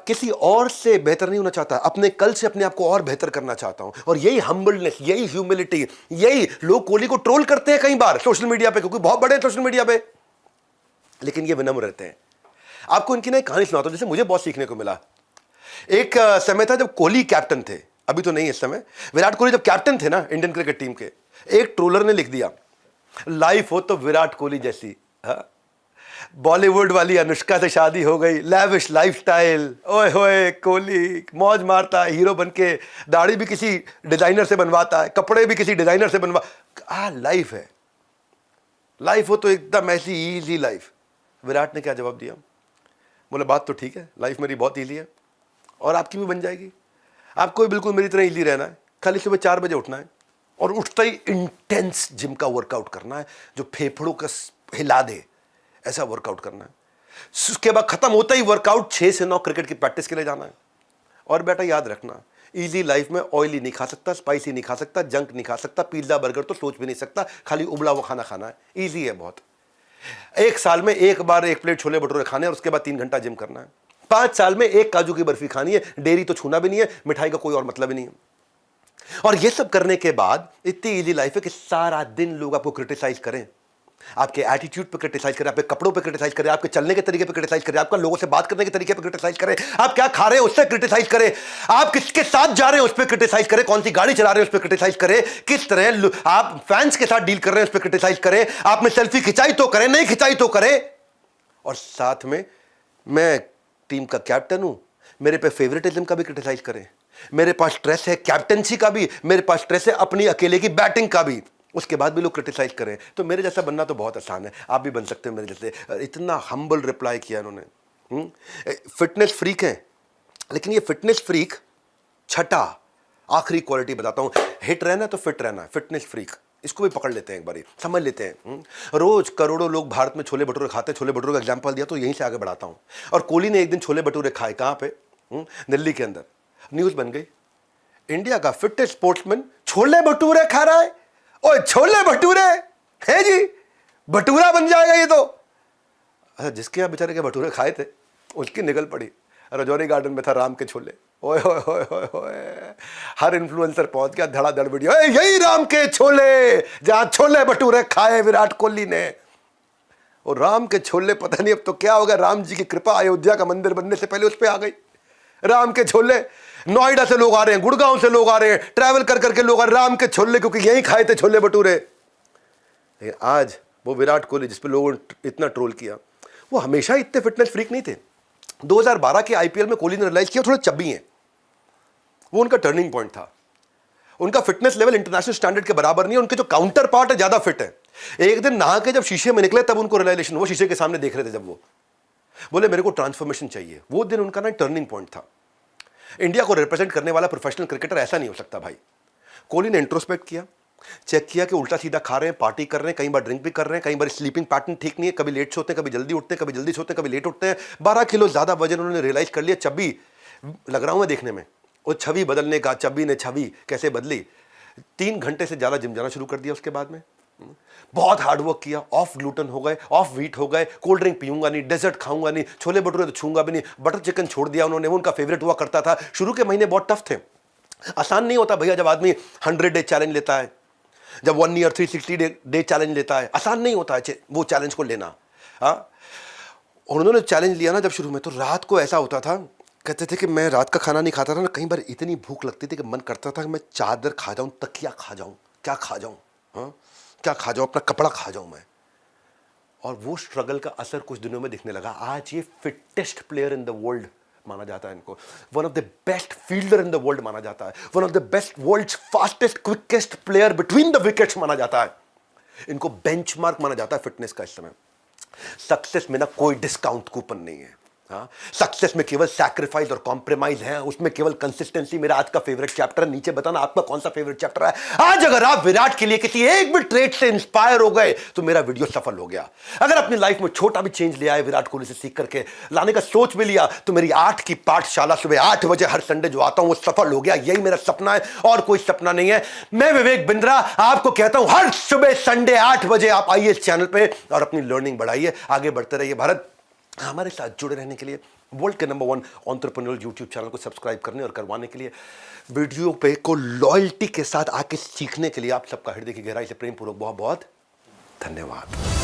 किसी और से बेहतर नहीं होना चाहता, अपने कल से अपने आप को और बेहतर करना चाहता हूं। और यही हम्बलनेस, यही ह्यूमिलिटी, यही लोग कोहली को ट्रोल करते हैं कई बार सोशल मीडिया पे, क्योंकि बहुत बड़े हैं सोशल मीडिया पे, लेकिन ये विनम्र रहते हैं। आपको इनकी ना एक कहानी सुनाता हूं जिससे मुझे बहुत सीखने को मिला। एक समय था जब कोहली कैप्टन थे, अभी तो नहीं इस समय, विराट कोहली जब कैप्टन थे ना इंडियन क्रिकेट टीम के, एक ट्रोलर ने लिख दिया, लाइफ हो तो विराट कोहली जैसी, बॉलीवुड वाली अनुष्का से शादी हो गई, लैविश लाइफस्टाइल, ओए होए कोहली मौज मारता है, हीरो बनके, दाढ़ी भी किसी डिजाइनर से बनवाता है, कपड़े भी किसी डिजाइनर से लाइफ है। लाइफ हो तो एकदम ऐसी इजी लाइफ। विराट ने क्या जवाब दिया, बोले बात तो ठीक है, लाइफ मेरी बहुत इजी है और आपकी भी बन जाएगी। आपको भी बिल्कुल मेरी तरह इजी रहना है, खाली सुबह 4 बजे उठना है और उठते ही इंटेंस जिम का वर्कआउट करना है जो फेफड़ों का हिला दे, ऐसा वर्कआउट करना है। उसके बाद खत्म होता ही वर्कआउट 6 से 9 क्रिकेट की प्रैक्टिस के लिए जाना है। और बेटा याद रखना, इजी लाइफ में ऑयली नहीं खा सकता, स्पाइसी नहीं खा सकता, जंक नहीं खा सकता, पिज्जा बर्गर तो सोच भी नहीं सकता, खाली उबला हुआ खाना खाना है। ईजी है बहुत। 1 साल में 1 बार 1 प्लेट छोले भटूरे खाने और उसके बाद 3 घंटा जिम करना है। 5 साल में 1 काजू की बर्फी खानी है, डेयरी तो छूना भी नहीं है, मिठाई का कोई और मतलब ही नहीं है। और ये सब करने के बाद इतनी इजी लाइफ है कि सारा दिन लोग आपको क्रिटिसाइज करें, आपके एटीट्यूड पे क्रिटिसाइज करें, आपके कपड़ों पे क्रिटिसाइज करें, आपके चलने के तरीके पे क्रिटिसाइज करें, आपका लोगों से बात करने के तरीके पे क्रिटिसाइज करें, आप क्या खा रहे हैं उससे क्रिटिसाइज करें, आप किसके साथ जा रहे हैं उस पर क्रिटिसाइज करें, कौन सी गाड़ी चला रहे हैं उस पर क्रिटिसाइज करें, किस तरह आप फैंस के साथ डील कर रहे हैं उस पर क्रिटिसाइज करें, आपने सेल्फी खिंचाई तो करें, नहीं खिंचाई तो करें। और साथ में मैं टीम का कैप्टन हूं, मेरे पे फेवरेटिज्म का भी क्रिटिसाइज करें, मेरे पास स्ट्रेस है कैप्टनसी का भी, मेरे पास स्ट्रेस है अपनी अकेले की बैटिंग का भी, उसके बाद भी लोग क्रिटिसाइज करें। तो मेरे जैसा बनना तो बहुत आसान है, आप भी बन सकते हो मेरे जैसे। इतना हम्बल रिप्लाई किया इन्होंने। फिटनेस फ्रीक है, लेकिन ये फिटनेस फ्रीक छठा आखिरी क्वालिटी बताता हूं। हिट रहना तो फिट रहना, फिटनेस फ्रीक, इसको भी पकड़ लेते हैं, एक बारी समझ लेते हैं। रोज करोड़ों लोग भारत में छोले भटूरे खाते हैं। छोले भटूरे का एग्जांपल दिया तो यहीं से आगे बढ़ाता हूं। और कोहली ने एक दिन छोले भटूरे खाए, कहां पे? दिल्ली के अंदर। न्यूज बन गई, इंडिया का फिटेस्ट स्पोर्ट्समैन छोले भटूरे खा रहा है। ओए छोले भटूरे है जी, भटूरा बन जाएगा ये तो। अच्छा, जिसके यहां बेचारे के भटूरे खाए थे उसकी निकल पड़ी, रजौरी गार्डन में था राम के छोले। ओए होए होए होए होए, हर इन्फ्लुएंसर पहुंच गया, धड़ाधड़ वीडियो, यही राम के छोले जहां छोले भटूरे खाए विराट कोहली ने। और राम के छोले, पता नहीं अब तो क्या होगा, राम जी की कृपा अयोध्या का मंदिर बनने से पहले उस पर आ गई। राम के छोले, नोएडा से लोग आ रहे हैं, गुड़गांव से लोग आ रहे हैं, ट्रैवल कर करके लोग आ रहे हैं राम के छोले, क्योंकि यहीं खाए थे छोले भटूरे। लेकिन आज वो विराट कोहली जिस पे लोगों ने इतना ट्रोल किया, वो हमेशा इतने फिटनेस फ्रीक नहीं थे। 2012 के आईपीएल में कोहली ने रियलाइज किया थोड़े चब्बी हैं, वो उनका टर्निंग पॉइंट था। उनका फिटनेस लेवल इंटरनेशनल स्टैंडर्ड के बराबर नहीं है, उनके जो काउंटर पार्ट है ज्यादा फिट है। एक दिन नहा के जब शीशे में निकले तब उनको रियलाइजेशन, वो शीशे के सामने देख रहे थे, जब वो बोले मेरे को ट्रांसफॉर्मेशन चाहिए, वो दिन उनका ना टर्निंग पॉइंट था। इंडिया को रिप्रेजेंट करने वाला प्रोफेशनल क्रिकेटर ऐसा नहीं हो सकता भाई। कोहली ने इंट्रोस्पेक्ट किया, चेक किया कि उल्टा सीधा खा रहे हैं, पार्टी कर रहे हैं, कई बार ड्रिंक भी कर रहे हैं, कई बार स्लीपिंग पैटर्न ठीक नहीं है, कभी लेट सोते हैं, कभी जल्दी उठते हैं, कभी जल्दी सोते हैं, कभी लेट उठते हैं। 12 किलो ज्यादा वजन उन्होंने रियलाइज कर लिया। चब्बी लग रहा हूं मैं देखने में, और छवि बदलने का, चब्बी ने छवि कैसे बदली। 3 घंटे से ज्यादा जिम जाना शुरू कर दिया उसके बाद में। बहुत हार्ड वर्क किया, ऑफ ग्लूटेन हो गए, ऑफ व्हीट हो गए, कोल्ड ड्रिंक पीऊंगा नहीं, डेजर्ट खाऊंगा नहीं, छोले भटूरे तो छूंगा भी नहीं, बटर चिकन छोड़ दिया उन्होंने, वो उनका फेवरेट हुआ करता था। शुरू के महीने बहुत टफ थे, आसान नहीं होता भैया। जब आदमी 100 डे चैलेंज लेता है, जब 1 ईयर 360 डे चैलेंज लेता है, आसान नहीं होता है वो चैलेंज को लेना। हाँ, उन्होंने चैलेंज लिया ना जब शुरू में, तो रात को ऐसा होता था, कहते थे कि मैं रात का खाना नहीं खाता था ना, कई बार इतनी भूख लगती थी कि मन करता था कि मैं चादर खा जाऊं, तकिया खा जाऊं, क्या खा जाऊं, हाँ क्या खा जाऊं, अपना कपड़ा खा जाऊं मैं। और वो स्ट्रगल का असर कुछ दिनों में दिखने लगा। आज ये fittest player in the world माना जाता है इनको, one of the best fielder in the world माना जाता है, one of the best world fastest quickest player between the wickets माना जाता है। इनको बेंचमार्क माना जाता है फिटनेस का इस समय। सक्सेस में ना कोई डिस्काउंट कूपन नहीं है। हाँ, सक्सेस में केवल सैक्रिफाइस और कॉम्प्रोमाइज है, उसमें केवल कंसिस्टेंसी। मेरा आज का फेवरेट चैप्टर है, नीचे बताना आपका कौन सा फेवरेट चैप्टर है। आज अगर आप विराट के लिए किसी एक भी ट्रेड से इंस्पायर हो गए तो मेरा वीडियो सफल हो गया। अगर अपनी लाइफ में छोटा भी चेंज ले आए, विराट कोहली से सीख करके लाने का सोच भी लिया, तो मेरी 8 की पाठशाला सुबह 8 बजे हर संडे जो आता हूं वो सफल हो गया। यही मेरा सपना है और कोई सपना नहीं है। मैं विवेक बिंद्रा आपको कहता हूं, हर सुबह संडे 8 बजे आप आइए इस चैनल पे और अपनी लर्निंग बढ़ाइए, आगे बढ़ते रहिए। भारत, हमारे साथ जुड़े रहने के लिए वर्ल्ड के नंबर 1 एंटरप्रेन्योर यूट्यूब चैनल को सब्सक्राइब करने और करवाने के लिए, वीडियो पे को लॉयल्टी के साथ आके सीखने के लिए आप सबका हृदय की गहराई से प्रेम पूर्वक बहुत बहुत धन्यवाद।